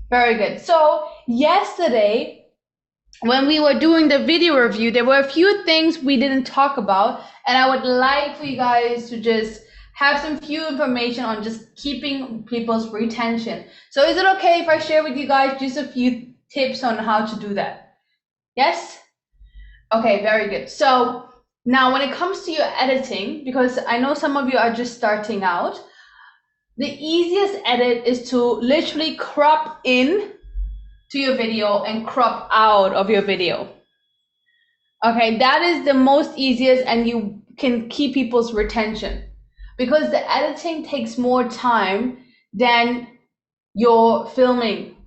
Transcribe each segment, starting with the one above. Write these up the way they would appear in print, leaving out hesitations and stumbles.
Very good. So yesterday, when we were doing the video review, there were a few things we didn't talk about, and I would like for you guys to just have some few information on just keeping people's retention. So is it okay if I share with you guys just a few tips on how to do that? Yes? Okay, very good. So now when it comes to your editing, because I know some of you are just starting out, the easiest edit is to literally crop in to your video and crop out of your video. Okay, that is the most easiest, and you can keep people's retention because the editing takes more time than your filming.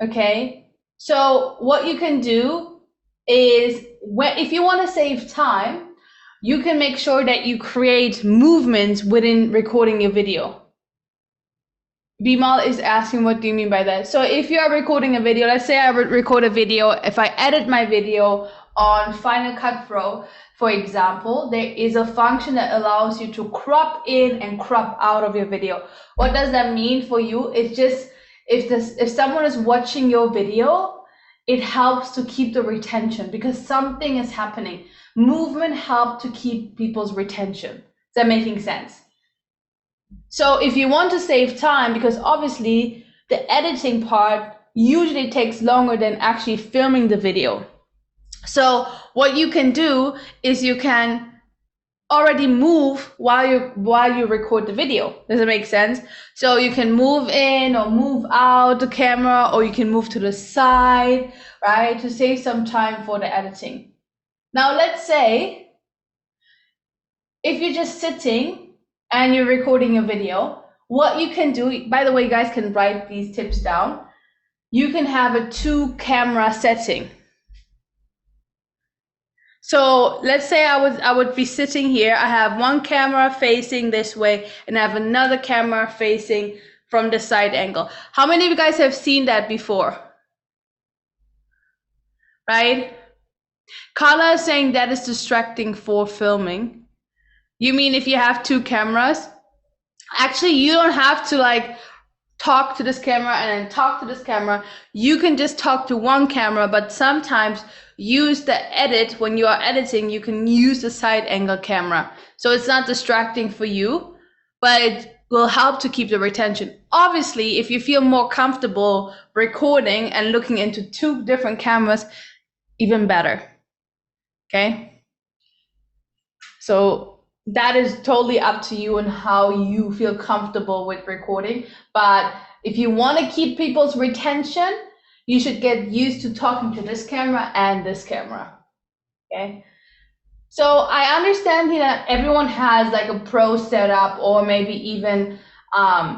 Okay, so what you can do is if you want to save time, you can make sure that you create movements within recording your video. Bimal is asking, what do you mean by that? So if you are recording a video, let's say I record a video, if I edit my video on Final Cut Pro, for example, there is a function that allows you to crop in and crop out of your video. What does that mean for you? It's just, if someone is watching your video, it helps to keep the retention because something is happening. Movement helps to keep people's retention. Is that making sense? So if you want to save time, because obviously the editing part usually takes longer than actually filming the video. So what you can do is you can already move while you record the video. Does it make sense? So you can move in or move out the camera, or you can move to the side, right? To save some time for the editing. Now let's say if you're just sitting and you're recording a video, what you can do, by the way, you guys can write these tips down. You can have a 2-camera setting. So let's say I would be sitting here. I have one camera facing this way and I have another camera facing from the side angle. How many of you guys have seen that before? Right? Carla is saying that is distracting for filming. You mean if you have 2 cameras? Actually, you don't have to like talk to this camera and then talk to this camera. You can just talk to one camera, but sometimes use the edit when you are editing, you can use the side angle camera. So it's not distracting for you, but it will help to keep the retention. Obviously, if you feel more comfortable recording and looking into 2 different cameras, even better. Okay? So that is totally up to you and how you feel comfortable with recording. But if you want to keep people's retention, you should get used to talking to this camera and this camera. Okay. So I understand that everyone has like a pro setup or maybe even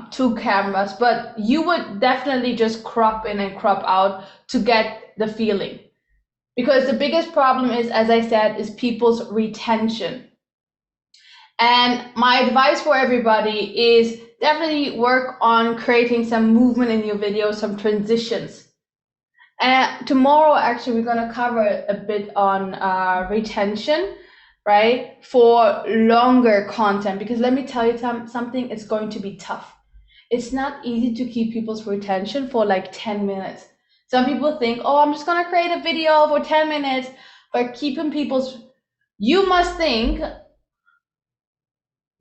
2 cameras, but you would definitely just crop in and crop out to get the feeling. Because the biggest problem is, as I said, is people's retention. And my advice for everybody is definitely work on creating some movement in your video, some transitions. And tomorrow, actually, we're going to cover a bit on retention, right, for longer content. Because let me tell you something, it's going to be tough. It's not easy to keep people's retention for like 10 minutes. Some people think, oh, I'm just going to create a video for 10 minutes, but keeping people's, you must think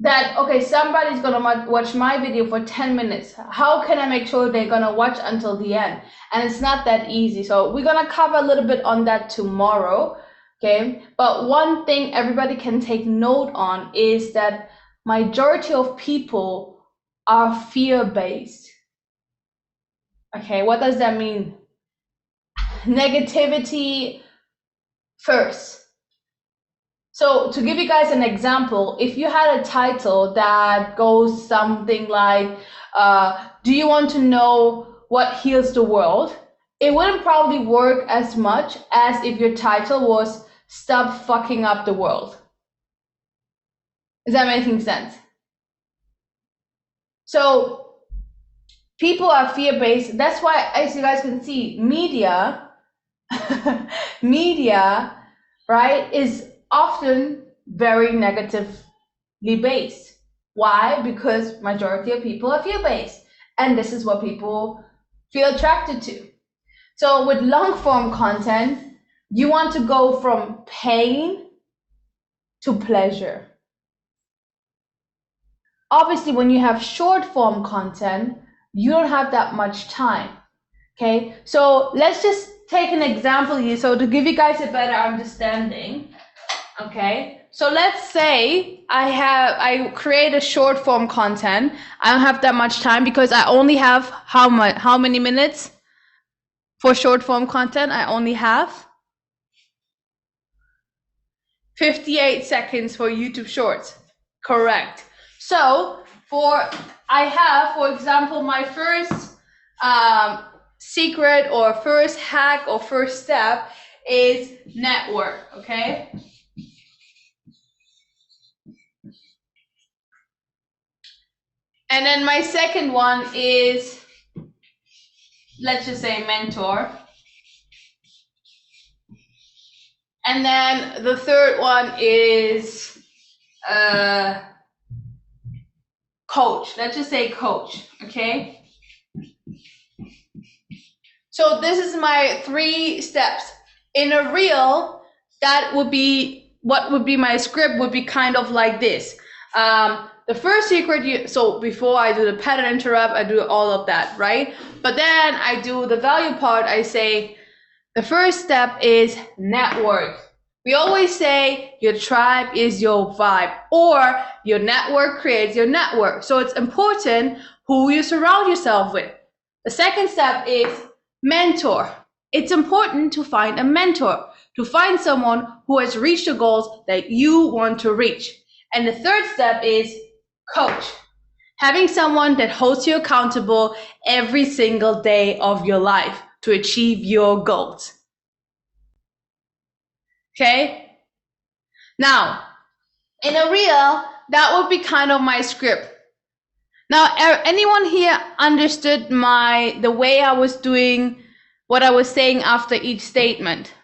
that, okay, somebody's going to watch my video for 10 minutes. How can I make sure they're going to watch until the end? And it's not that easy. So we're going to cover a little bit on that tomorrow. Okay. But one thing everybody can take note on is that majority of people are fear-based. Okay. What does that mean? Negativity first. So to give you guys an example, if you had a title that goes something like, do you want to know what heals the world? It wouldn't probably work as much as if your title was stop fucking up the world. Is that making sense? So people are fear-based. That's why, as you guys can see, media, right, is often very negatively based. Why? Because majority of people are fear-based, and this is what people feel attracted to. So with long form content, you want to go from pain to pleasure. Obviously, when you have short form content, you don't have that much time. Okay, so let's just take an example here. So to give you guys a better understanding, okay, so let's say I create a short form content. I don't have that much time because I only have how many minutes for short form content? I only have 58 seconds for YouTube Shorts. Correct. So I have, for example, my first secret or first hack or first step is network, okay? And then my second one is, let's just say, mentor. And then the third one is coach. Let's just say coach, okay? So this is my 3 steps. In a reel, that would be, what would be my script would be kind of like this. The first secret, so before I do the pattern interrupt, I do all of that, right? But then I do the value part, I say, the first step is network. We always say your tribe is your vibe, or your network creates your network. So it's important who you surround yourself with. The second step is mentor. It's important to find a mentor, to find someone who has reached the goals that you want to reach. And the third step is coach. Having someone that holds you accountable every single day of your life to achieve your goals. Okay? Now, in a reel, that would be kind of my script. Now, anyone here understood the way I was doing what I was saying after each statement?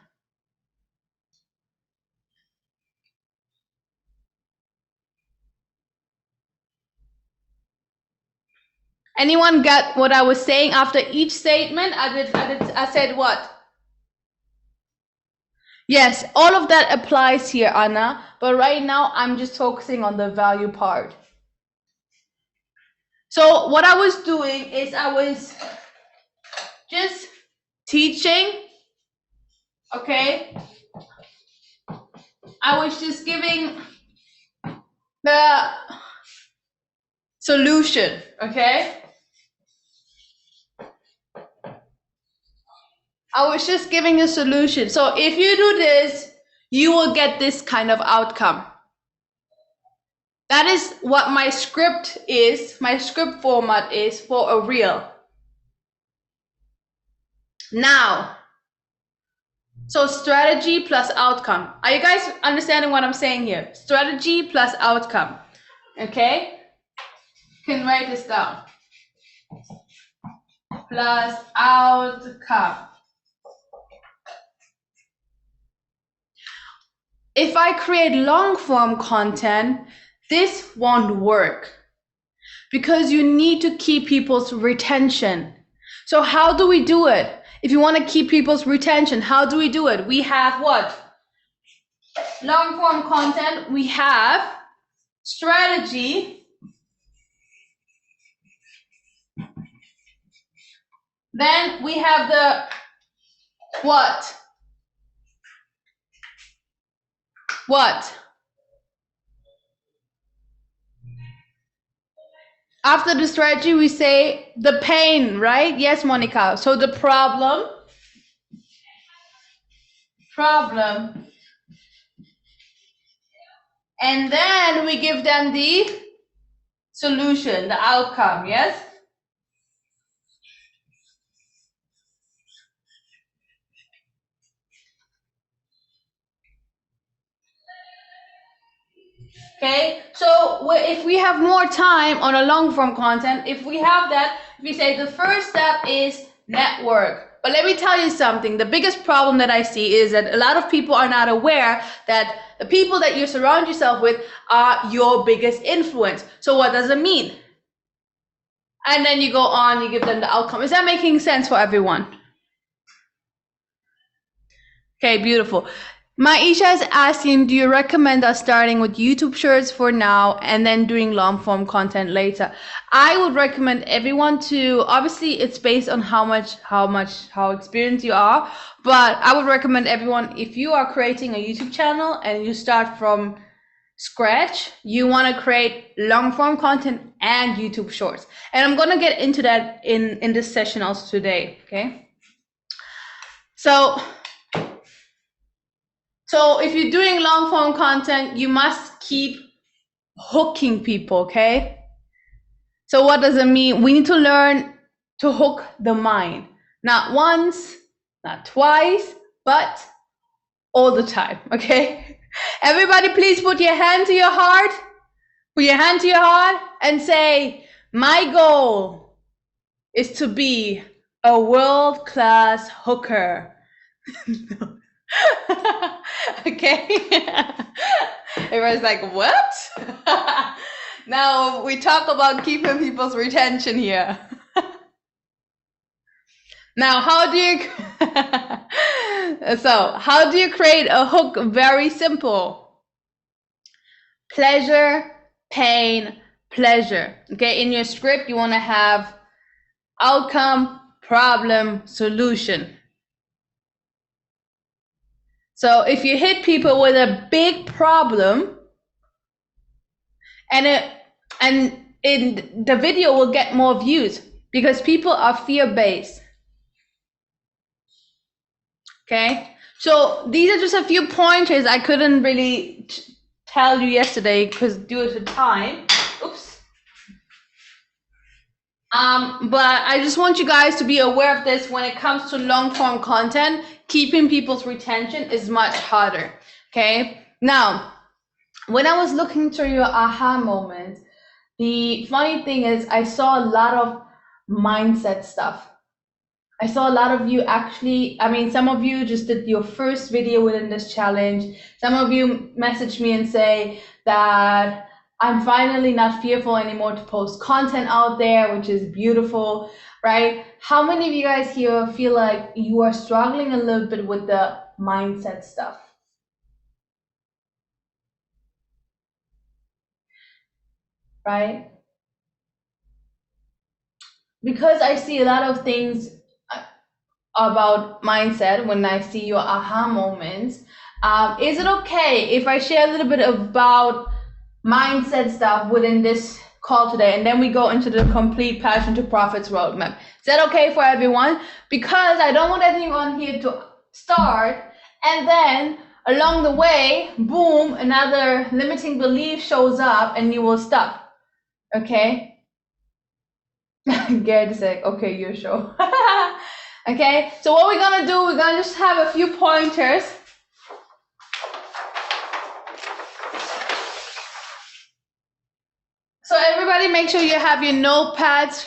Anyone got what I was saying after each statement? I said what? Yes, all of that applies here, Anna, but right now I'm just focusing on the value part. So what I was doing is I was just teaching, okay? I was just giving the solution, okay? I was just giving a solution. So if you do this, you will get this kind of outcome. That is what my script is, my script format is for a reel. Now, so strategy plus outcome. Are you guys understanding what I'm saying here? Strategy plus outcome. Okay? You can write this down. Plus outcome. If I create long form content, this won't work because you need to keep people's retention. So how do we do it? If you want to keep people's retention, how do we do it? We have what? Long form content. We have strategy. Then we have the what? What? After the strategy, we say the pain, right? Yes, Monica. So the problem. And then we give them the solution, the outcome, yes? Okay, so if we have more time on a long form content, if we have that, we say the first step is network. But let me tell you something, the biggest problem that I see is that a lot of people are not aware that the people that you surround yourself with are your biggest influence. So what does it mean? And then you go on, you give them the outcome. Is that making sense for everyone? Okay, beautiful. Maisha is asking, do you recommend us starting with YouTube shorts for now and then doing long form content later? I would recommend everyone to, obviously it's based on how experienced you are, but I would recommend everyone, if you are creating a YouTube channel and you start from scratch, you want to create long form content and YouTube shorts. And I'm going to get into that in this session also today. Okay. So if you're doing long form content, you must keep hooking people, okay? So what does it mean? We need to learn to hook the mind. Not once, not twice, but all the time, okay? Everybody please put your hand to your heart. Put your hand to your heart and say, my goal is to be a world-class hooker. Okay. Everyone's like, what? Now we talk about keeping people's retention here. Now, how do you how do you create a hook? Very simple. Pleasure, pain, pleasure. Okay, in your script you want to have outcome, problem, solution. So if you hit people with a big problem, and the video will get more views because people are fear-based. Okay, so these are just a few pointers I couldn't really tell you yesterday because due to time. Oops. But I just want you guys to be aware of this. When it comes to long-form content, keeping people's retention is much harder. Okay, now when I was looking through your aha moments, the funny thing is I saw a lot of mindset stuff. I saw a lot of you actually, I mean, some of you just did your first video within this challenge. Some of you messaged me and say that I'm finally not fearful anymore to post content out there, which is beautiful, right? How many of you guys here feel like you are struggling a little bit with the mindset stuff? Right? Because I see a lot of things about mindset when I see your aha moments. Is it okay if I share a little bit about mindset stuff within this call today, and then we go into the complete Passion to Profits roadmap? Is that okay for everyone? Because I don't want anyone here to start and then along the way, boom, another limiting belief shows up and you will stop. Okay? Garrett is like, okay, you're sure. Okay, so what we're gonna do, we're gonna just have a few pointers. So everybody make sure you have your notepads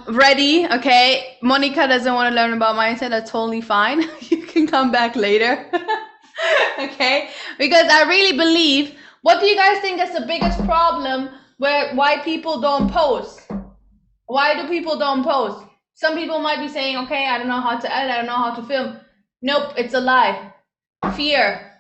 ready, okay? Monica doesn't want to learn about mindset, that's totally fine. You can come back later. Okay, because I really believe, what do you guys think is the biggest problem why people don't post? Why do people don't post? Some people might be saying, okay, I don't know how to edit, I don't know how to film. Nope, it's a lie. Fear.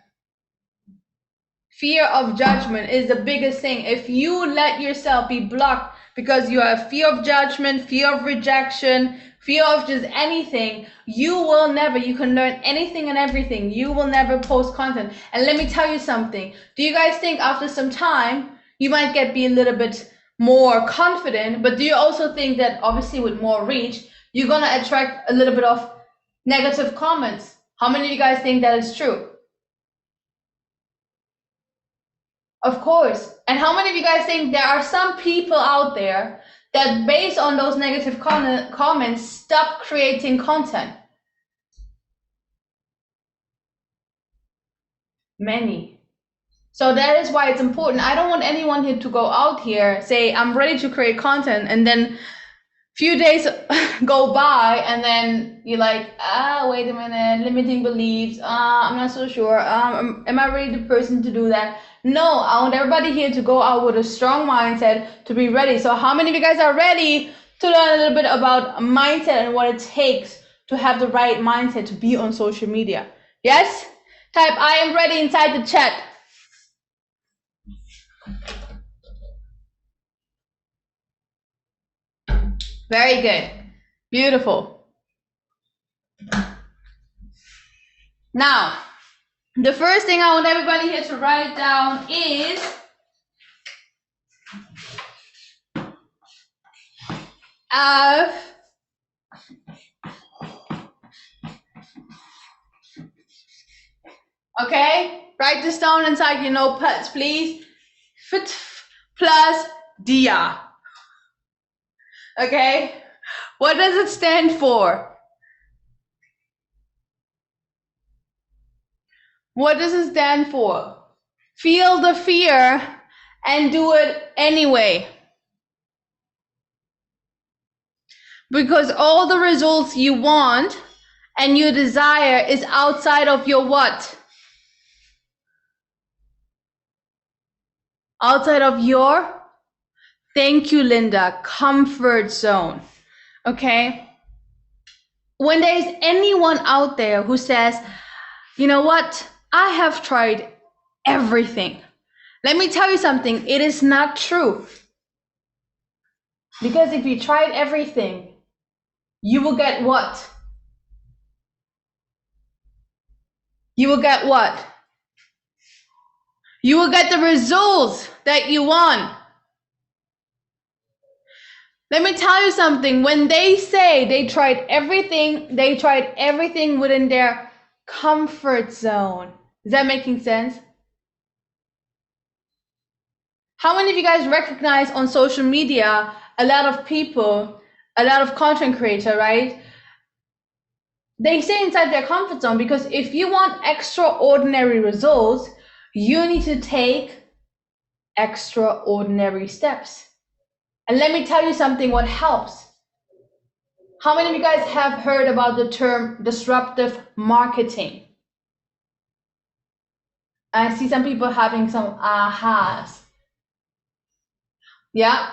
Fear of judgment is the biggest thing. If you let yourself be blocked because you have fear of judgment, fear of rejection, fear of just anything, you will never, you can learn anything and everything. You will never post content. And let me tell you something. Do you guys think after some time, you might be a little bit more confident, but do you also think that obviously with more reach, you're gonna attract a little bit of negative comments? How many of you guys think that is true? Of course. And how many of you guys think there are some people out there that based on those negative comments stop creating content? Many. So that is why it's important. I don't want anyone here to go out here, say, I'm ready to create content, and then few days go by and then you're like, wait a minute, limiting beliefs, I'm not so sure, am I really the person to do that? No, I want everybody here to go out with a strong mindset to be ready. So how many of you guys are ready to learn a little bit about mindset and what it takes to have the right mindset to be on social media? Yes? Type I am ready inside the chat. Very good. Beautiful. Now, the first thing I want everybody here to write down is okay, write this down inside your notepads, please. Fit plus dia. Okay, what does it stand for? What does it stand for? Feel the fear and do it anyway. Because all the results you want and you desire is outside of your what? Outside of your, thank you, Linda, comfort zone. Okay? When there's anyone out there who says, you know what? I have tried everything. Let me tell you something. It is not true. Because if you tried everything, you will get what? You will get what? You will get the results that you want. Let me tell you something. When they say they tried everything within their comfort zone. Is that making sense? How many of you guys recognize on social media a lot of people, a lot of content creator, right? They stay inside their comfort zone because if you want extraordinary results, you need to take extraordinary steps. And let me tell you something, what helps. How many of you guys have heard about the term disruptive marketing? I see some people having some ahas. Yeah.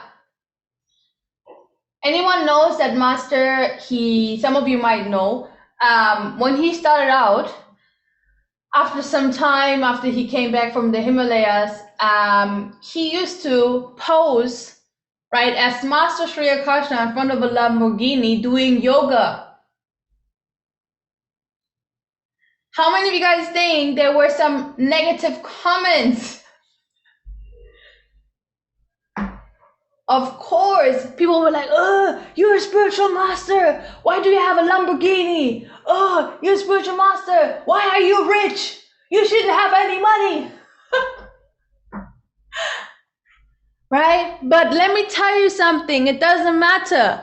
Anyone knows that master, some of you might know, when he started out, after some time, after he came back from the Himalayas, he used to pose, right, as Master Sri Akarshana in front of a Lamborghini doing yoga. How many of you guys think there were some negative comments? Of course, people were like, oh, you're a spiritual master. Why do you have a Lamborghini? Oh, you're a spiritual master. Why are you rich? You shouldn't have any money. Right? But let me tell you something. It doesn't matter.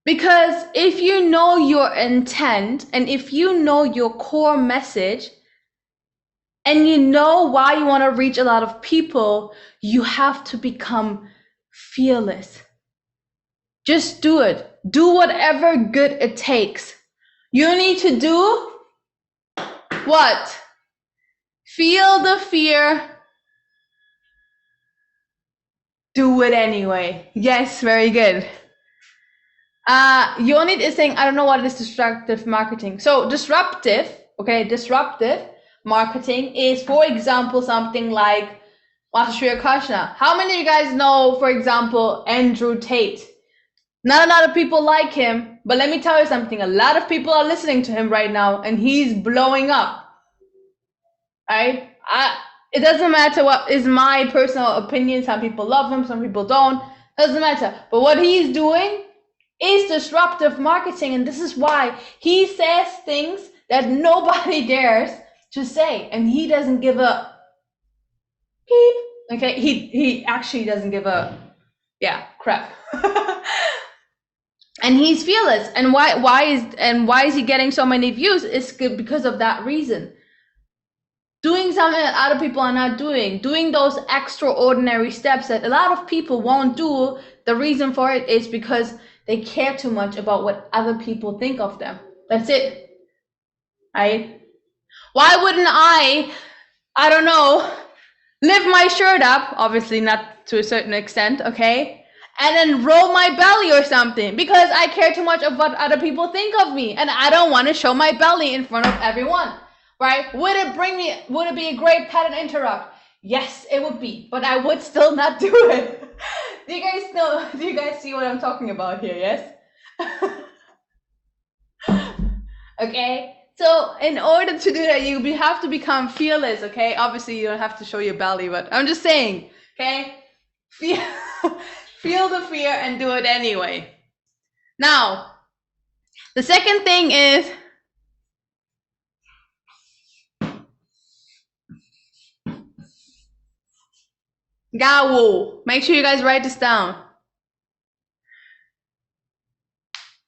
Because if you know your intent and if you know your core message, and you know why you want to reach a lot of people, you have to become fearless. Just do it. Do whatever good it takes. You need to do what? Feel the fear. Do it anyway. Yes, very good. Yonit is saying, I don't know what is disruptive marketing. So disruptive marketing is, for example, something like Master Sri Akarshana. How many of you guys know, for example, Andrew Tate? Not a lot of people like him, but let me tell you something. A lot of people are listening to him right now, and he's blowing up. Right? It doesn't matter what is my personal opinion. Some people love him, some people don't. Doesn't matter. But what he's doing is disruptive marketing, and this is why he says things that nobody dares to say, and he doesn't give a beep. Okay, he actually doesn't give a crap. And he's fearless. And why is he getting so many views? It's good because of that reason. Doing something that other people are not doing those extraordinary steps that a lot of people won't do. The reason for it is because they care too much about what other people think of them. That's it. Right? Why wouldn't I I don't know, lift my shirt up, obviously not to a certain extent, okay? And then roll my belly or something because I care too much of what other people think of me and I don't want to show my belly in front of everyone, right? Would it be a great pattern interrupt? Yes, it would be, but I would still not do it. Do you guys see what I'm talking about here? Yes? Okay? So in order to do that, you have to become fearless, okay? Obviously, you don't have to show your belly, but I'm just saying, okay? Feel, feel the fear and do it anyway. Now, the second thing is gawo. Make sure you guys write this down.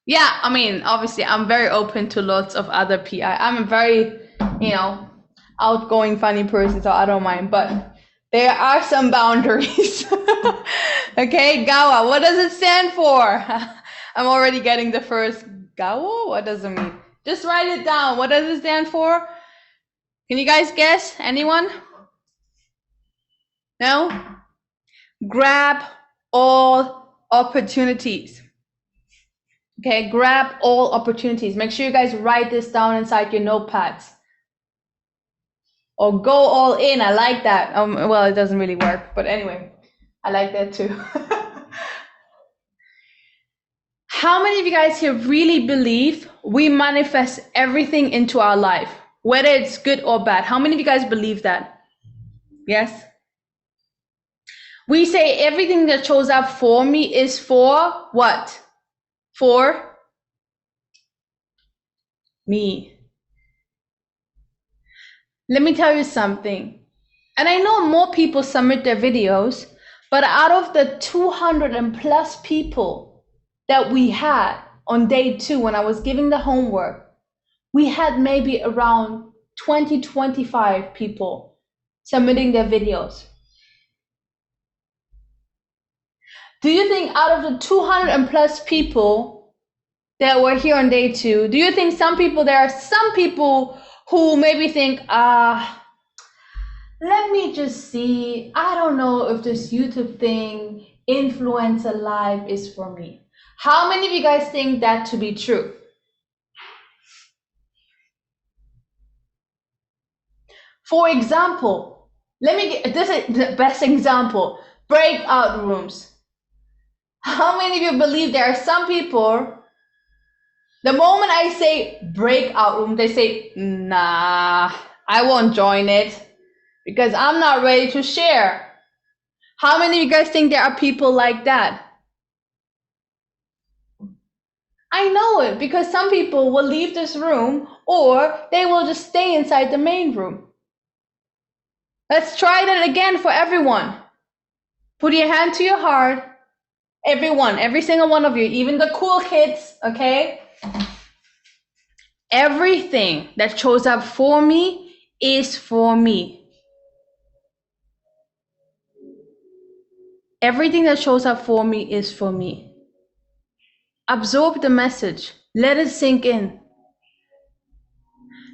Yeah, I mean, obviously, I'm very open to lots of other PI. I'm a very, outgoing, funny person, so I don't mind. But there are some boundaries. Okay, Gawa. What does it stand for? I'm already getting the first Gawa. What does it mean? Just write it down. What does it stand for? Can you guys guess? Anyone? No? Grab all opportunities. Okay, grab all opportunities. Make sure you guys write this down inside your notepads. Or go all in. I like that. Well, it doesn't really work, but anyway, I like that too. How many of you guys here really believe we manifest everything into our life, whether it's good or bad? How many of you guys believe that? Yes? We say everything that shows up for me is for what? For me. Let me tell you something. And I know more people submit their videos, but out of the 200 and plus people that we had on day 2 when I was giving the homework, we had maybe around 20, 25 people submitting their videos. Do you think out of the 200 and plus people that were here on day 2, do you think there are some people who maybe think, let me just see, I don't know if this YouTube thing, influencer life is for me. How many of you guys think that to be true? For example, this is the best example, breakout rooms. How many of you believe there are some people, the moment I say breakout room, they say, nah, I won't join it because I'm not ready to share. How many of you guys think there are people like that? I know it because some people will leave this room or they will just stay inside the main room. Let's try that again for everyone. Put your hand to your heart. Everyone, every single one of you, even the cool kids, okay? Everything that shows up for me is for me. Everything that shows up for me is for me. Absorb the message. Let it sink in.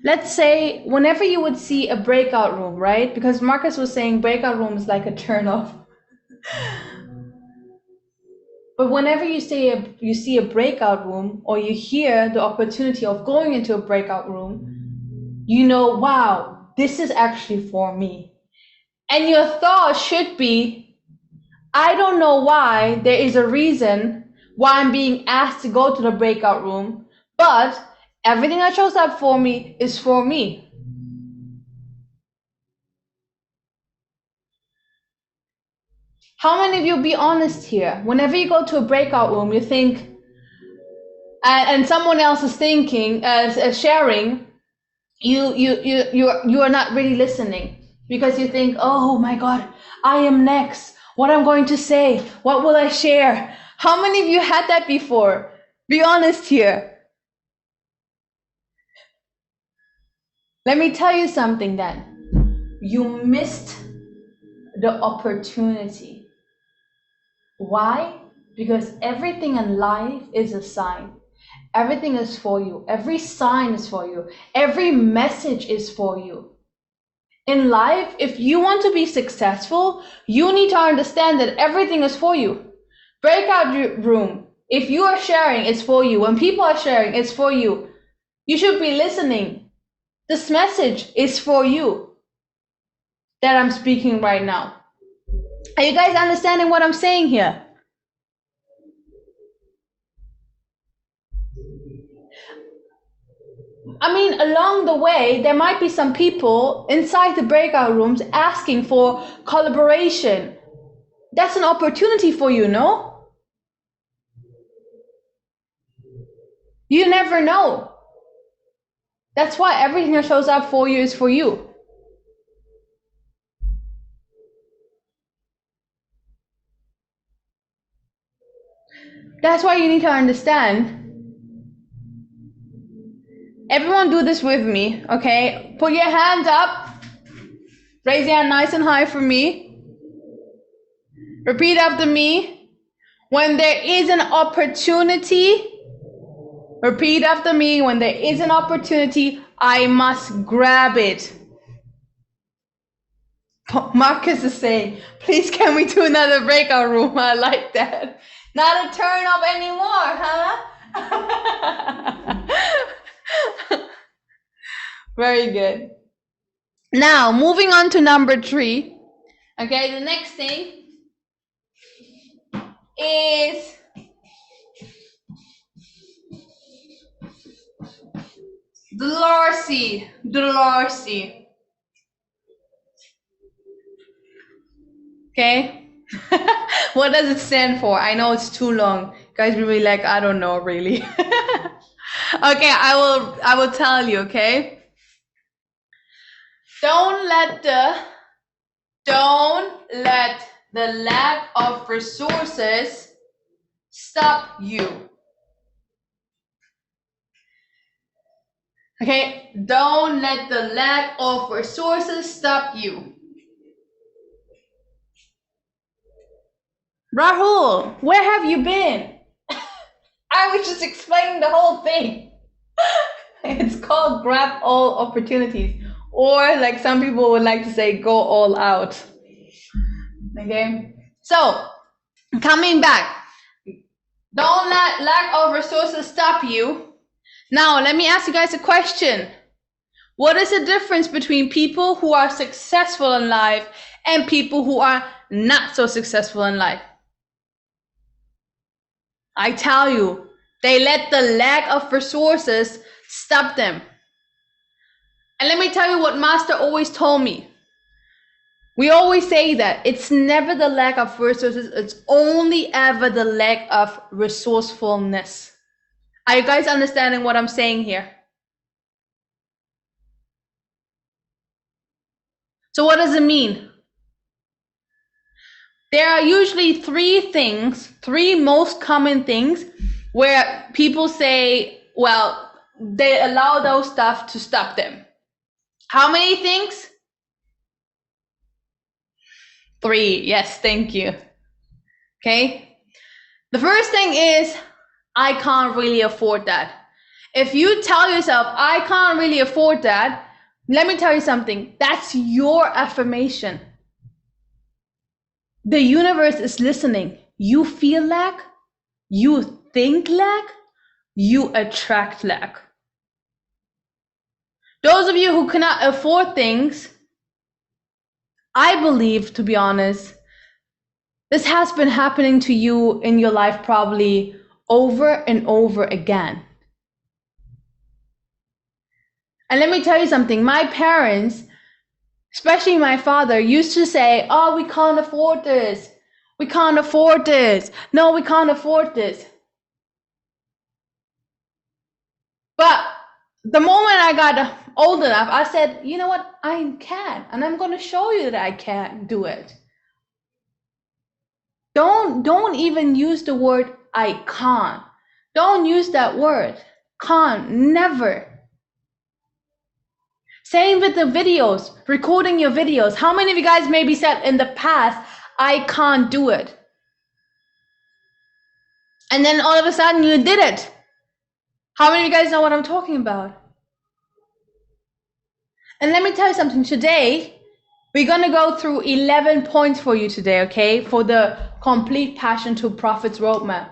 Let's say whenever you would see a breakout room, right? Because Marcus was saying breakout room is like a turn off. But whenever you see a breakout room or you hear the opportunity of going into a breakout room, you know, wow, this is actually for me. And your thought should be, I don't know why there is a reason why I'm being asked to go to the breakout room, but everything that shows up for me is for me. How many of you, be honest here, whenever you go to a breakout room, you think, and someone else is thinking, sharing, you are not really listening because you think, oh my God, I am next. What I'm going to say? What will I share? How many of you had that before? Be honest here. Let me tell you something then. You missed the opportunity. Why? Because everything in life is a sign. Everything is for you. Every sign is for you. Every message is for you. In life, if you want to be successful, you need to understand that everything is for you. Breakout room. If you are sharing, it's for you. When people are sharing, it's for you. You should be listening. This message is for you that I'm speaking right now. Are you guys understanding what I'm saying here? I mean, along the way, there might be some people inside the breakout rooms asking for collaboration. That's an opportunity for you, no? You never know. That's why everything that shows up for you is for you. That's why you need to understand. Everyone do this with me, okay? Put your hand up. Raise your hand nice and high for me. Repeat after me. When there is an opportunity, repeat after me. When there is an opportunity, I must grab it. Marcus is saying, please can we do another breakout room? I like that. Not a turn up anymore, huh? Very good. Now, moving on to number 3. Okay, the next thing is Dolorsi. Okay. What does it stand for? I know it's too long. Guys will be like, I don't know really. Okay, I will tell you, okay? Don't let the lack of resources stop you. Okay, don't let the lack of resources stop you. Rahul, where have you been? I was just explaining the whole thing. It's called grab all opportunities, or like some people would like to say, go all out. Okay, so coming back, don't let lack of resources stop you. Now, let me ask you guys a question. What is the difference between people who are successful in life and people who are not so successful in life? I tell you, they let the lack of resources stop them. And let me tell you what Master always told me. We always say that it's never the lack of resources, it's only ever the lack of resourcefulness. Are you guys understanding what I'm saying here? So what does it mean? There are usually 3 most common things where people say, well, they allow those stuff to stop them. How many things? 3, yes, thank you. Okay. The first thing is, I can't really afford that. If you tell yourself, I can't really afford that, let me tell you something, that's your affirmation. The universe is listening. You feel lack, you think lack, you attract lack. Those of you who cannot afford things, I believe, to be honest, this has been happening to you in your life probably over and over again. And let me tell you something, my parents, especially my father, used to say, oh, we can't afford this. We can't afford this. No, we can't afford this. But the moment I got old enough, I said, you know what? I can. And I'm going to show you that I can do it. Don't even use the word I can't. Don't use that word. Can't. Never. Same with the videos, recording your videos. How many of you guys maybe said in the past, I can't do it? And then all of a sudden you did it. How many of you guys know what I'm talking about? And let me tell you something. Today, we're going to go through 11 points for you today, okay? For the complete Passion to Profits roadmap.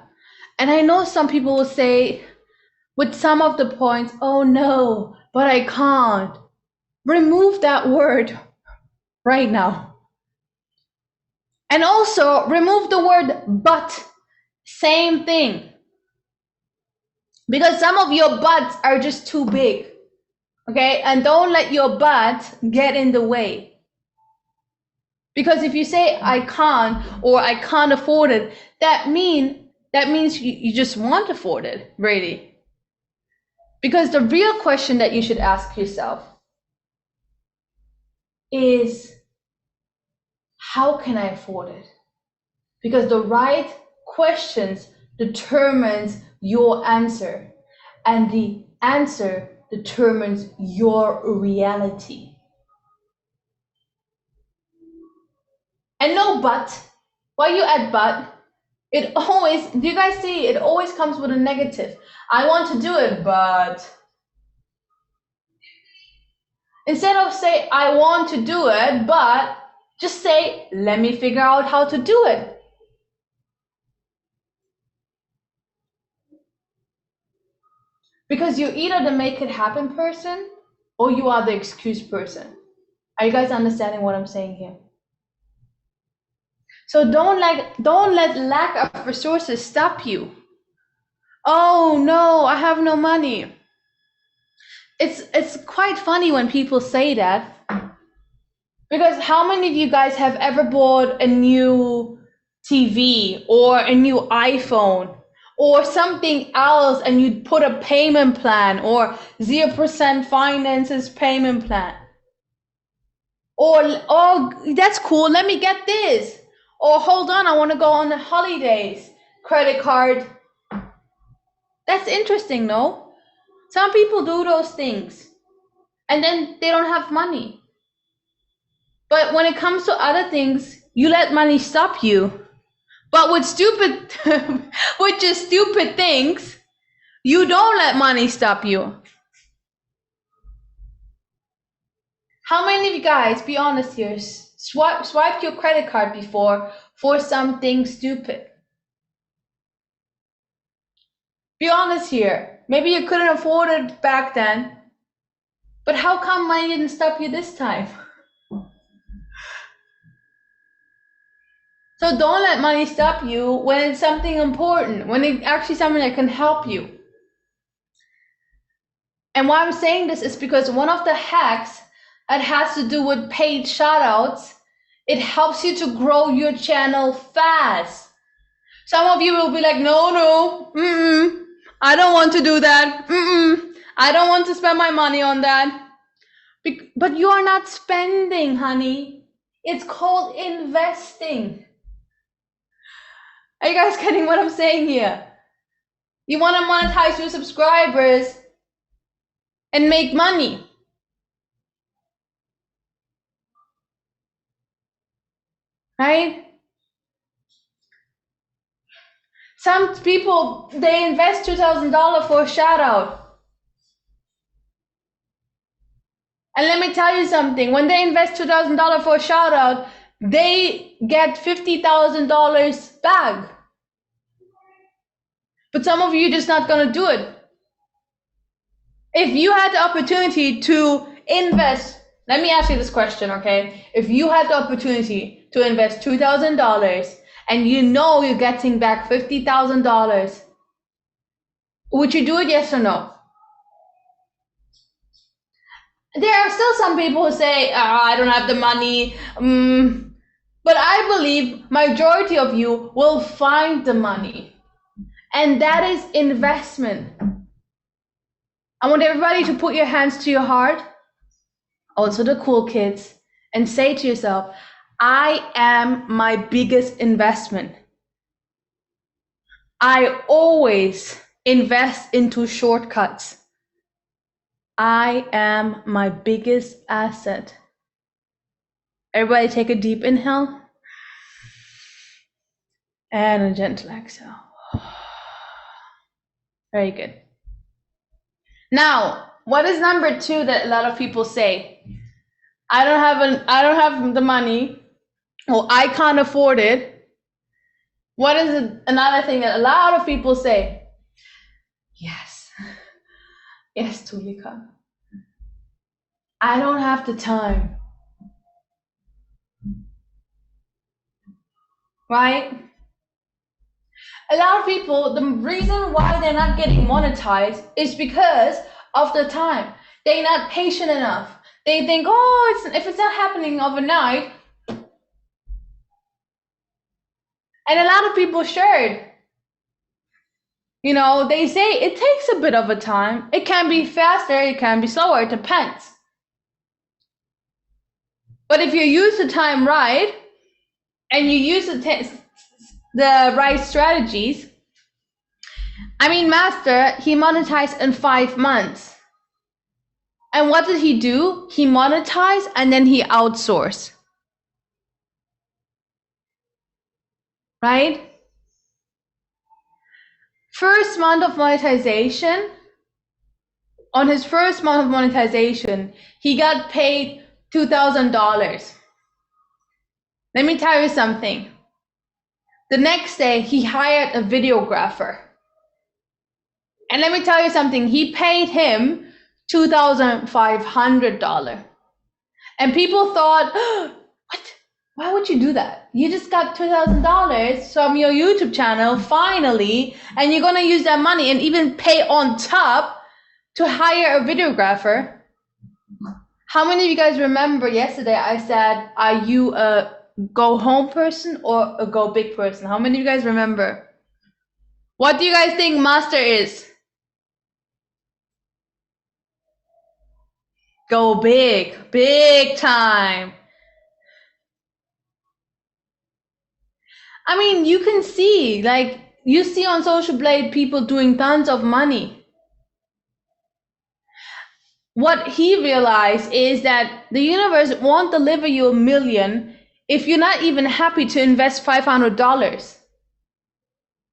And I know some people will say, with some of the points, oh no, but I can't. Remove that word right now. And also remove the word but. Same thing. Because some of your buts are just too big. Okay? And don't let your butt get in the way. Because if you say I can't or I can't afford it, that means you just won't afford it, really. Because the real question that you should ask yourself is, how can I afford it? Because the right questions determines your answer, and the answer determines your reality. And no but. Why you add but? It always, do you guys see, it always comes with a negative. I want to do it, but. Instead of say, I want to do it, but, just say, let me figure out how to do it. Because you're either the make it happen person, or you are the excuse person. Are you guys understanding what I'm saying here? So don't let lack of resources stop you. Oh no, I have no money. It's quite funny when people say that. Because how many of you guys have ever bought a new TV or a new iPhone or something else and you put a payment plan or 0% finances payment plan? Or, oh, that's cool, let me get this. Or hold on, I want to go on the holidays. Credit card. That's interesting, no? Some people do those things and then they don't have money. But when it comes to other things, you let money stop you. But with just stupid things, you don't let money stop you. How many of you guys, be honest here, swiped your credit card before for something stupid? Be honest here. Maybe you couldn't afford it back then. But how come money didn't stop you this time? So don't let money stop you when it's something important, when it's actually something that can help you. And why I'm saying this is because one of the hacks that has to do with paid shoutouts, it helps you to grow your channel fast. Some of you will be like, no, I don't want to do that. I don't want to spend my money on that. But you are not spending, honey. It's called investing. Are you guys getting what I'm saying here? You want to monetize your subscribers and make money. Right? Some people, they invest $2,000 for a shout out. And let me tell you something, when they invest $2,000 for a shout out, they get $50,000 back. But some of you are just not going to do it. If you had the opportunity to invest, let me ask you this question, okay? If you had the opportunity to invest $2,000 and you know you're getting back $50,000, would you do it, yes or no? There are still some people who say, I don't have the money. But I believe majority of you will find the money. And that is investment. I want everybody to put your hands to your heart, also the cool kids, and say to yourself, I am my biggest investment. I always invest into shortcuts. I am my biggest asset. Everybody take a deep inhale and a gentle exhale. Very good. Now, what is number 2 that a lot of people say? I don't have the money, or I can't afford it. What is it? Another thing that a lot of people say? Yes, yes, Tulika. I don't have the time, right? A lot of people, the reason why they're not getting monetized is because of the time. They're not patient enough. They think, oh, if it's not happening overnight, and a lot of people shared. You know, they say it takes a bit of a time. It can be faster, it can be slower, it depends. But if you use the time right, and you use the right strategies, I mean, Master, he monetized in 5 months. And what did he do? He monetized and then he outsourced. Right? First month of monetization, on his first month of monetization, he got paid $2,000. Let me tell you something. The next day, he hired a videographer. And let me tell you something, he paid him $2,500. And people thought, oh, what? Why would you do that? You just got $2,000 from your YouTube channel, finally, and you're gonna use that money and even pay on top to hire a videographer. How many of you guys remember yesterday I said, are you a go home person or a go big person? How many of you guys remember? What do you guys think Master is? Go big, big time. I mean, you can see, like, you see on Social Blade people doing tons of money. What he realized is that the universe won't deliver you $1 million if you're not even happy to invest $500.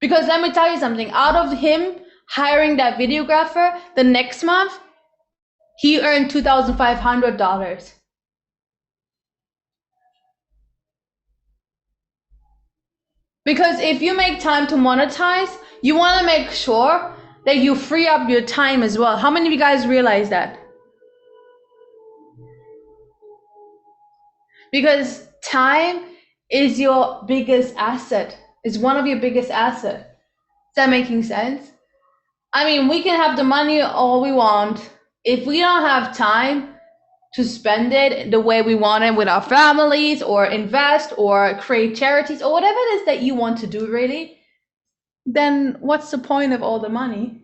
Because let me tell you something, out of him hiring that videographer, the next month, he earned $2,500. Because if you make time to monetize, you want to make sure that you free up your time as well. How many of you guys realize that? Because time is your biggest asset. It's one of your biggest assets. Is that making sense? I mean, we can have the money all we want. If we don't have time to spend it the way we want it with our families, or invest, or create charities, or whatever it is that you want to do really, then what's the point of all the money?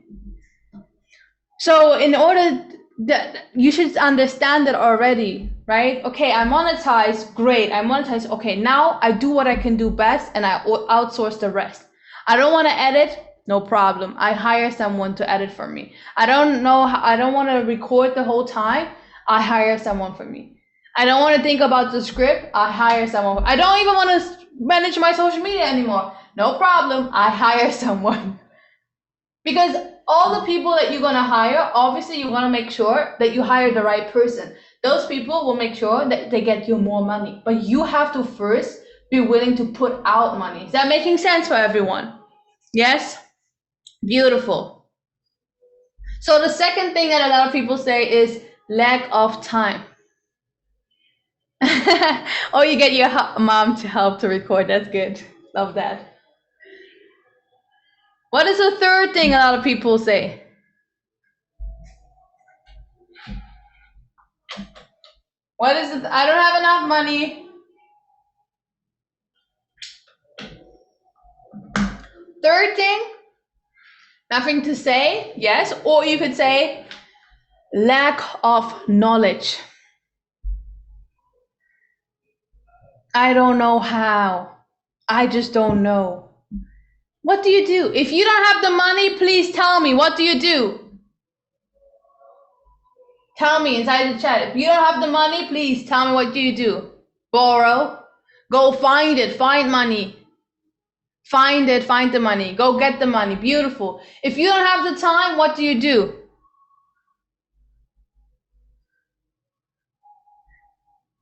So in order that you should understand that already, right? Okay, I monetize, great, I monetize. Okay, now I do what I can do best and I outsource the rest. I don't want to edit, no problem. I hire someone to edit for me. I don't want to record the whole time. I hire someone for me. I don't want to think about the script. I hire someone. I don't even want to manage my social media anymore. No problem. I hire someone. Because all the people that you're going to hire, obviously you want to make sure that you hire the right person. Those people will make sure that they get you more money. But you have to first be willing to put out money. Is that making sense for everyone? Yes? Beautiful. So the second thing that a lot of people say is lack of time. Or you get your mom to help to record. That's good. Love that. What is the third thing a lot of people say? What is it? I don't have enough money. Third thing, nothing to say, yes, or you could say lack of knowledge. I don't know how. I just don't know. What do you do? If you don't have the money, please tell me. What do you do? Tell me inside the chat. If you don't have the money, please tell me, what do you do? Borrow. Go find it. Find money. Find it. Find the money. Go get the money. Beautiful. If you don't have the time, what do you do?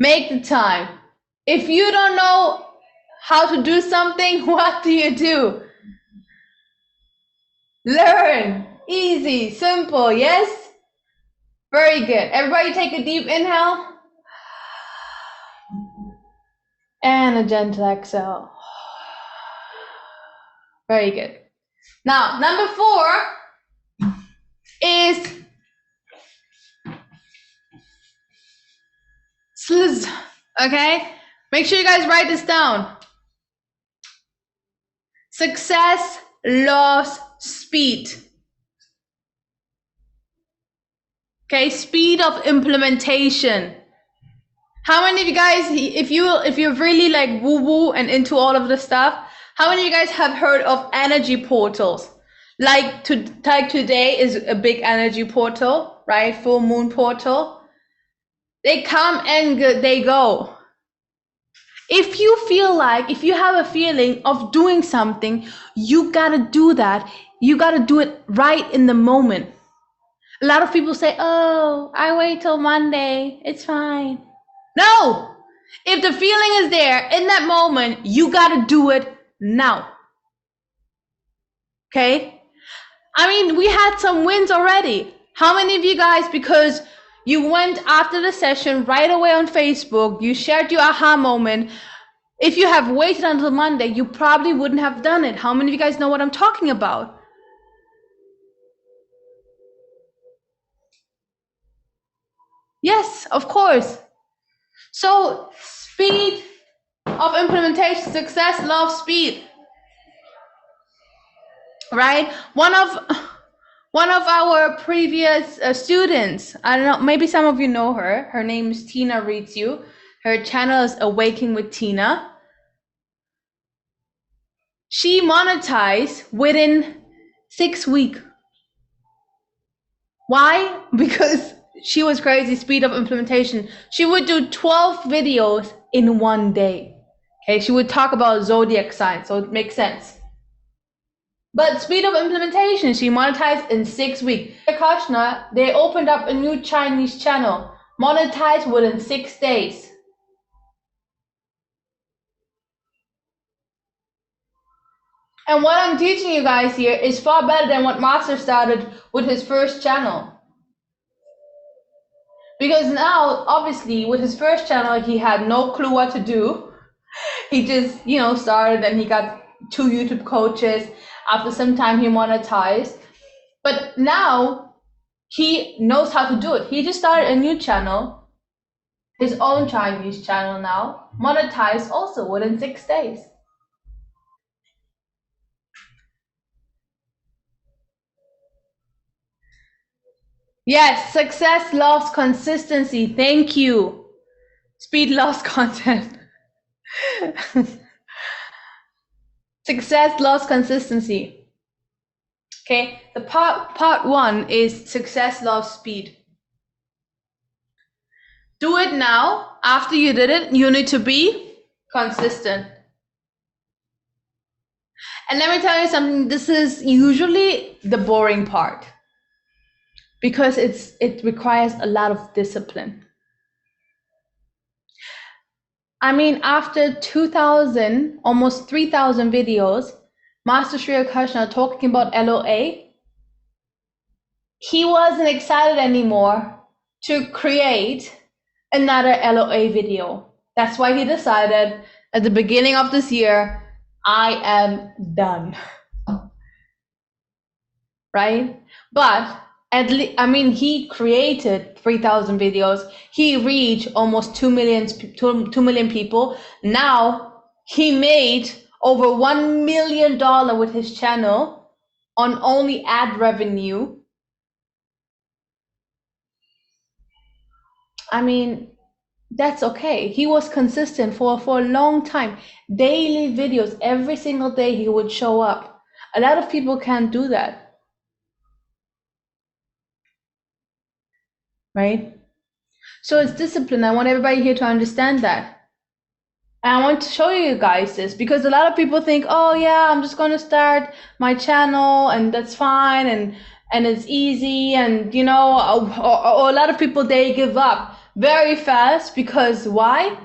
Make the time. If you don't know how to do something, what do? Learn. Easy, simple, yes? Very good. Everybody take a deep inhale and a gentle exhale. Very good. Now, number 4 is sliz. Okay? Make sure you guys write this down. Success loves speed. Okay, speed of implementation. How many of you guys, if you're really like woo-woo and into all of this stuff, how many of you guys have heard of energy portals? Like today is a big energy portal, right? Full moon portal. They come and they go. If you feel like, if you have a feeling of doing something, you gotta do that. You gotta do it right in the moment. A lot of people say, oh, I wait till Monday, it's fine. No! If the feeling is there in that moment, you gotta do it now. Okay? I mean, we had some wins already. How many of you guys, because you went after the session right away on Facebook, you shared your aha moment. If you have waited until Monday, you probably wouldn't have done it. How many of you guys know what I'm talking about? Yes, of course. So speed of implementation, success loves speed, right? One of our previous students, I don't know, maybe some of you know her. Her name is Tina Reads You. Her channel is Awaking with Tina. She monetized within 6 weeks. Why? Because she was crazy, speed of implementation. She would do 12 videos in one day. Okay, she would talk about zodiac signs, so it makes sense. But speed of implementation, she monetized in 6 weeks. Kashna, they opened up a new Chinese channel, monetized within 6 days. And what I'm teaching you guys here is far better than what Master started with his first channel. Because now, obviously, with his first channel, he had no clue what to do. He just, started and he got 2 YouTube coaches. After some time, he monetized. But now, he knows how to do it. He just started a new channel, his own Chinese channel now, monetized also within 6 days. Yes, success loves consistency. Thank you. Speed loves content. Success loves consistency. Okay, the part 1 is success loves speed. Do it now. After you did it, you need to be consistent. And let me tell you something, this is usually the boring part because it requires a lot of discipline. I mean, after 2,000, almost 3,000 videos, Master Sri Akarshana talking about LOA, he wasn't excited anymore to create another LOA video. That's why he decided at the beginning of this year, I am done. Right? But he created 3,000 videos. He reached almost 2 million people. Now he made over $1 million with his channel on only ad revenue. I mean, that's okay. He was consistent for a long time. Daily videos, every single day he would show up. A lot of people can't do that. Right? So it's discipline. I want everybody here to understand that. And I want to show you guys this because a lot of people think, oh yeah, I'm just going to start my channel and that's fine and it's easy and or a lot of people, they give up. very fast. Because why?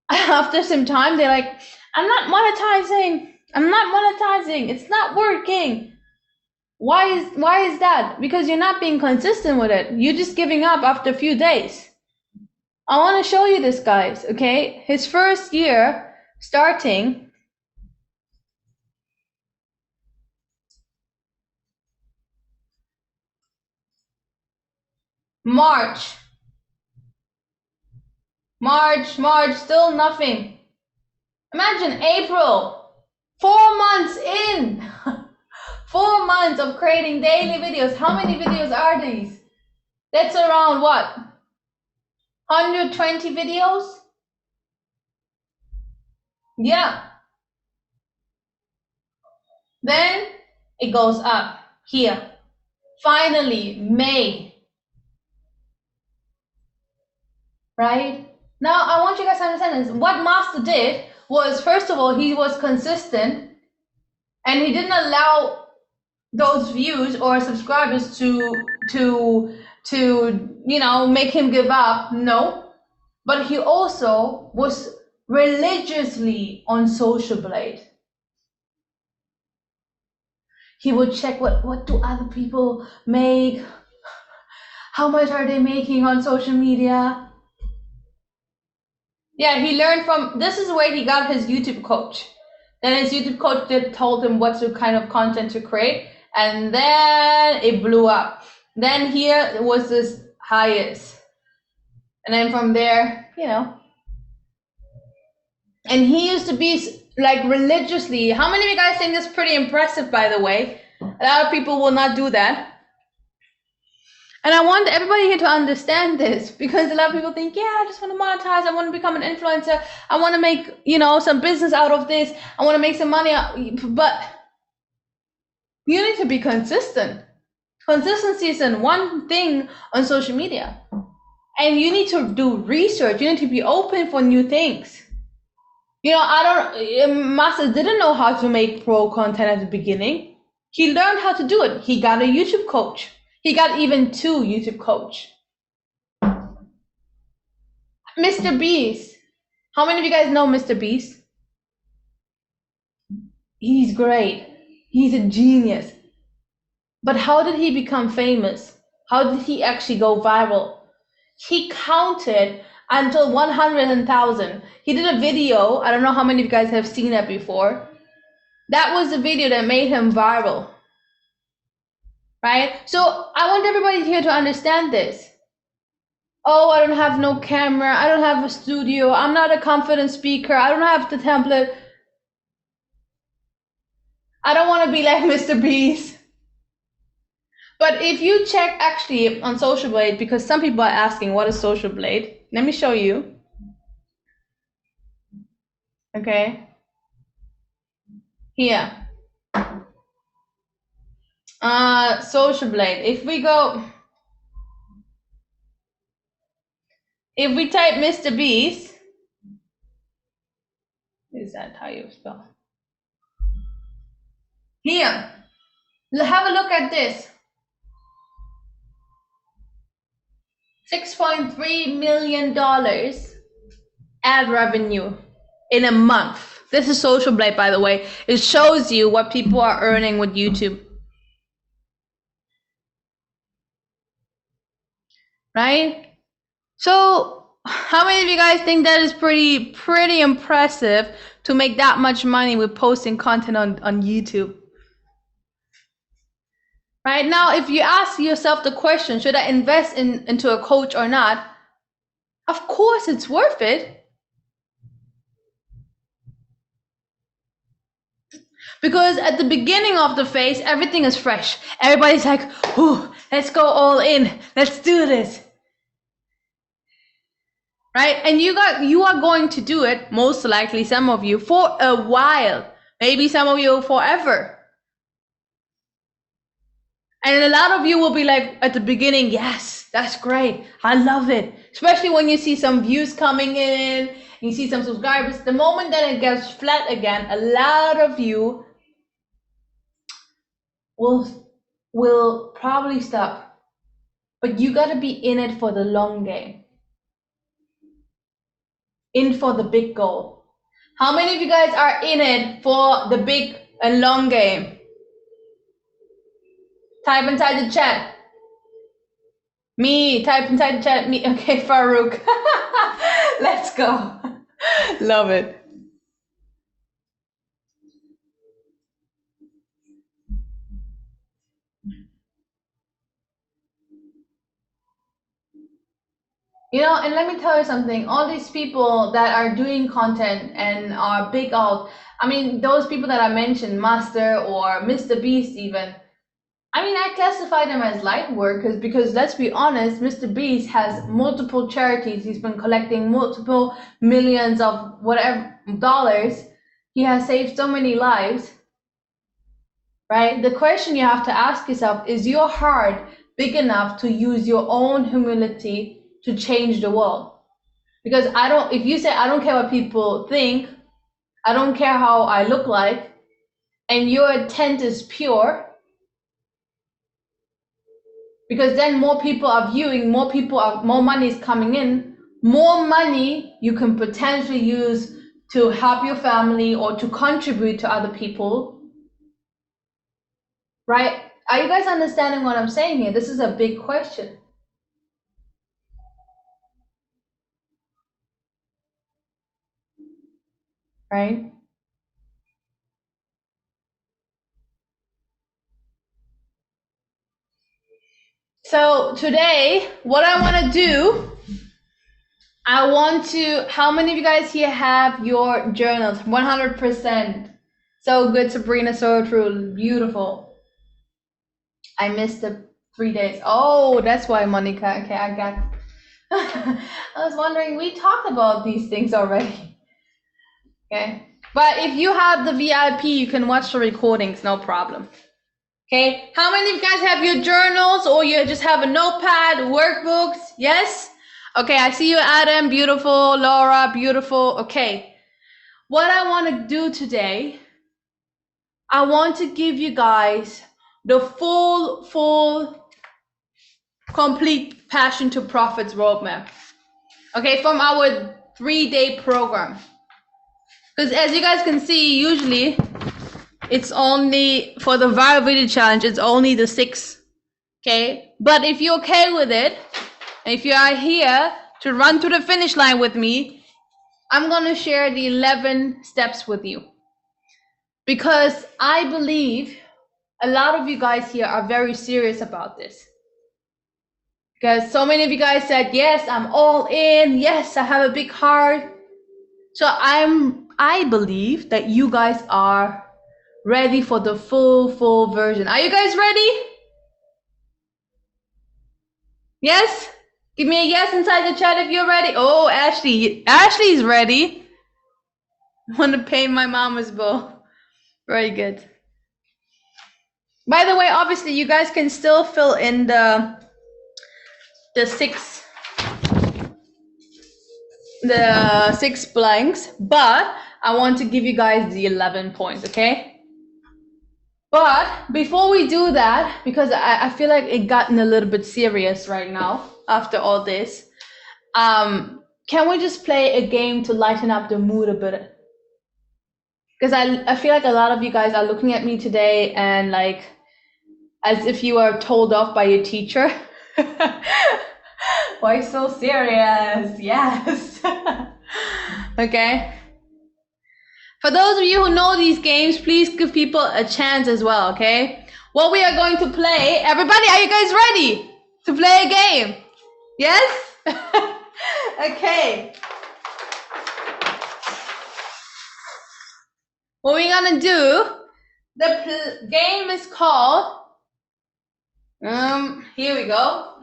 After some time, they're like, I'm not monetizing. It's not working. Why is that? Because you're not being consistent with it. You're just giving up after a few days. I want to show you this, guys, okay? His first year starting, March, still nothing. Imagine April, 4 months in. 4 months of creating daily videos. How many videos are these? That's around what? 120 videos? Yeah. Then it goes up here. Finally, May. Right? Now, I want you guys to understand this. What Master did was, first of all, he was consistent and he didn't allow those views or subscribers to make him give up. No. But he also was religiously on Social Blade. He would check what do other people make, how much are they making on social media. Yeah, he learned from, this is where he got his YouTube coach. Then his YouTube coach told him what kind of content to create, and then it blew up. Then here was this highest. And then from there, and he used to be like religiously. How many of you guys think this is pretty impressive, by the way? A lot of people will not do that. And I want everybody here to understand this, because a lot of people think, yeah, I just want to monetize. I want to become an influencer. I want to make, some business out of this. I want to make some money. But you need to be consistent. Consistency is one thing on social media. And you need to do research. You need to be open for new things. Master didn't know how to make pro content at the beginning. He learned how to do it. He got a YouTube coach. He got even 2 YouTube coach. Mr. Beast. How many of you guys know Mr. Beast? He's great. He's a genius. But how did he become famous? How did he actually go viral? He counted until 100,000. He did a video. I don't know how many of you guys have seen that before. That was the video that made him viral. Right? So I want everybody here to understand this. Oh, I don't have no camera. I don't have a studio. I'm not a confident speaker. I don't have the template. I don't want to be like Mr. Beast. But if you check actually on Social Blade, because some people are asking, what is Social Blade? Let me show you. Okay. Here. Social Blade. If we type Mr. Beast, is that how you spell? Here. Have a look at this. $6.3 million ad revenue in a month. This is Social Blade, by the way. It shows you what people are earning with YouTube. Right? So how many of you guys think that is pretty impressive to make that much money with posting content on YouTube? Right now, if you ask yourself the question, should I invest into a coach or not? Of course it's worth it. Because at the beginning of the phase, everything is fresh. Everybody's like, "Ooh, let's go all in. Let's do this." Right? And you are going to do it, most likely some of you, for a while. Maybe some of you forever. And a lot of you will be like, at the beginning, yes, that's great. I love it. Especially when you see some views coming in, you see some subscribers. The moment that it gets flat again, a lot of you will probably stop. But you got to be in it for the long game. in for the big goal? How many of you guys are in it for the big and long game? Type inside the chat. Me, type inside the chat. Me, okay, Farouk. Let's go. Love it. You know, and let me tell you something, all these people that are doing content and are big out, I mean, those people that I mentioned, Master or Mr. Beast even, I mean, I classify them as light workers because let's be honest, Mr. Beast has multiple charities. He's been collecting multiple millions of whatever dollars. He has saved so many lives, right? The question you have to ask yourself, is your heart big enough to use your own humility to change the world? Because if you say, I don't care what people think, I don't care how I look like, and your intent is pure, because then more people are viewing, more money is coming in, more money you can potentially use to help your family or to contribute to other people, right? Are you guys understanding what I'm saying here? This is a big question. Right? So today, what I want to do, how many of you guys here have your journals? 100%. So good, Sabrina, so true, beautiful. I missed the 3 days. Oh, that's why, Monica. Okay, I got. I was wondering, we talked about these things already. Okay, but if you have the VIP, you can watch the recordings, no problem. Okay, how many of you guys have your journals or you just have a notepad, workbooks? Yes? Okay, I see you, Adam, beautiful. Laura, beautiful. Okay, what I want to do today, I want to give you guys the full, complete Passion to Profits roadmap. Okay, from our 3-day program. Because as you guys can see, usually it's only for the viral video challenge, it's only the 6. Okay, but if you're okay with it, if you are here to run to the finish line with me, I'm going to share the 11 steps with you. Because I believe a lot of you guys here are very serious about this. Because so many of you guys said, yes, I'm all in. Yes, I have a big heart. So I believe that you guys are ready for the full version. Are you guys ready? Yes? Give me a yes inside the chat if you're ready. Oh, Ashley's ready. I want to pay my mama's bill. Very good. By the way, obviously you guys can still fill in the 6 blanks, but I want to give you guys the 11 points, okay? But before we do that, because I feel like it gotten a little bit serious right now after all this, can we just play a game to lighten up the mood a bit? Because I feel like a lot of you guys are looking at me today and like as if you were told off by your teacher. Why so serious? Yes. Okay. For those of you who know these games, please give people a chance as well, okay? What we are going to play, everybody, are you guys ready to play a game? Yes? Okay. What we're gonna do, the game is called, here we go.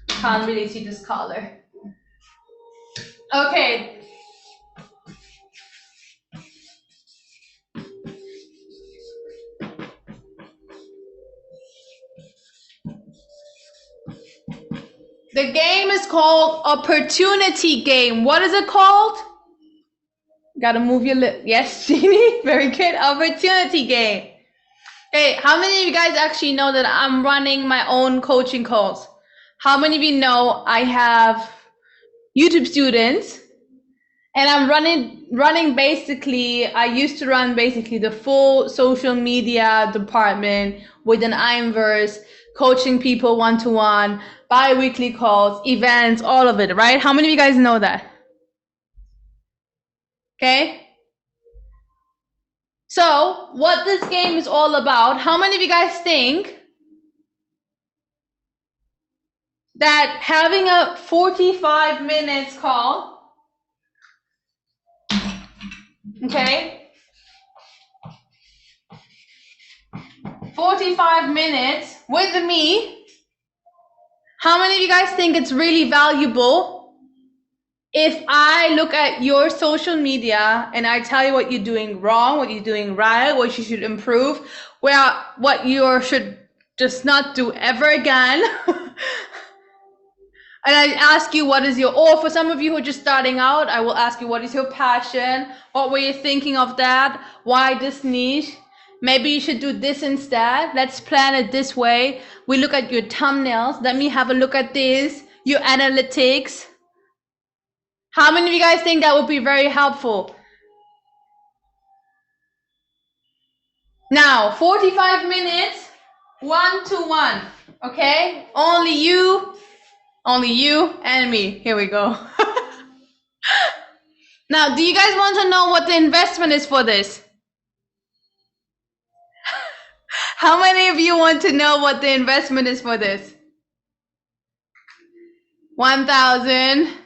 Can't really see this color. Okay. The game is called Opportunity Game. What is it called? Gotta move your lip. Yes, Jeannie. Very good. Opportunity Game. Hey, how many of you guys actually know that I'm running my own coaching calls? How many of you know I have YouTube students And I'm running basically, I used to run basically the full social media department with an Imverse, coaching people one-to-one, bi-weekly calls, events, all of it, right? How many of you guys know that? Okay. So what this game is all about, how many of you guys think that having a 45 minutes call, okay, 45 minutes with me, how many of you guys think it's really valuable if I look at your social media and I tell you what you're doing wrong, what you're doing right, what you should improve, what you should just not do ever again? And I ask you, what is your, or for some of you who are just starting out, I will ask you, what is your passion? What were you thinking of that? Why this niche? Maybe you should do this instead. Let's plan it this way. We look at your thumbnails. Let me have a look at this, your analytics. How many of you guys think that would be very helpful? Now, 45 minutes, one-to-one, okay? Only you and me. Here we go. Now, do you guys want to know what the investment is for this? How many of you want to know what the investment is for this? 1,000.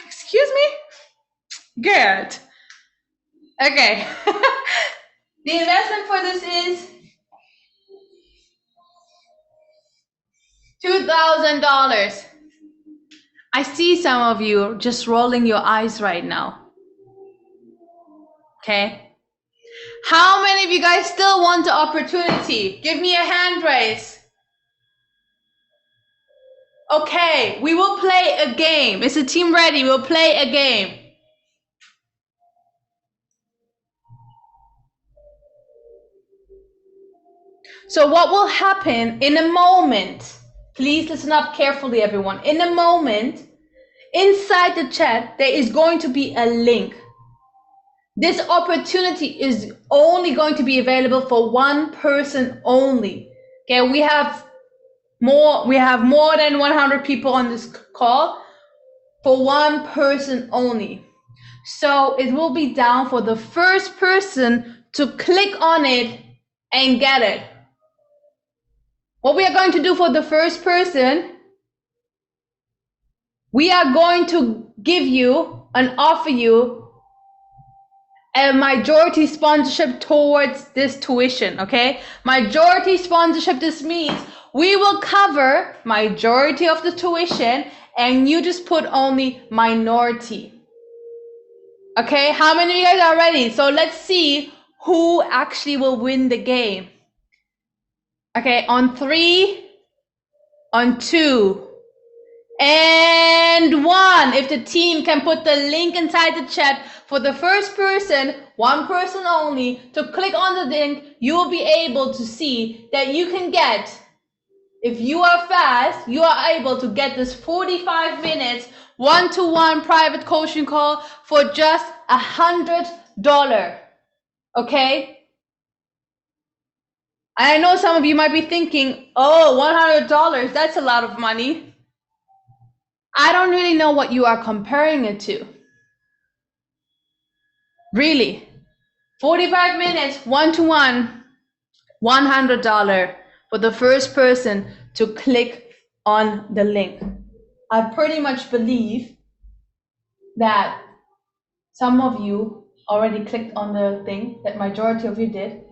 Excuse me? Good. Okay. The investment for this is $2,000. I see some of you just rolling your eyes right now. Okay. How many of you guys still want the opportunity? Give me a hand raise. Okay, we will play a game. Is the team ready? We'll play a game. So what will happen in a moment, please listen up carefully, everyone. In a moment, inside the chat, there is going to be a link. This opportunity is only going to be available for one person only. Okay, we have more than 100 people on this call for one person only. So it will be down for the first person to click on it and get it. What we are going to do for the first person, we are going to give you and offer you a majority sponsorship towards this tuition, okay? Majority sponsorship, this means we will cover majority of the tuition and you just put only minority. Okay, how many of you guys are ready? So let's see who actually will win the game. Okay, on 3, on 2, and 1. If the team can put the link inside the chat for the first person, one person only, to click on the link, you will be able to see that you can get, if you are fast, you are able to get this 45 minutes one-to-one private coaching call for just $100. Okay? And I know some of you might be thinking, oh, $100, that's a lot of money. I don't really know what you are comparing it to. Really. 45 minutes, one-to-one, $100 for the first person to click on the link. I pretty much believe that some of you already clicked on the thing, that majority of you did,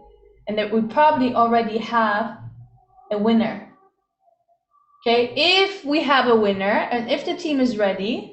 and that we probably already have a winner. Okay, if we have a winner and if the team is ready,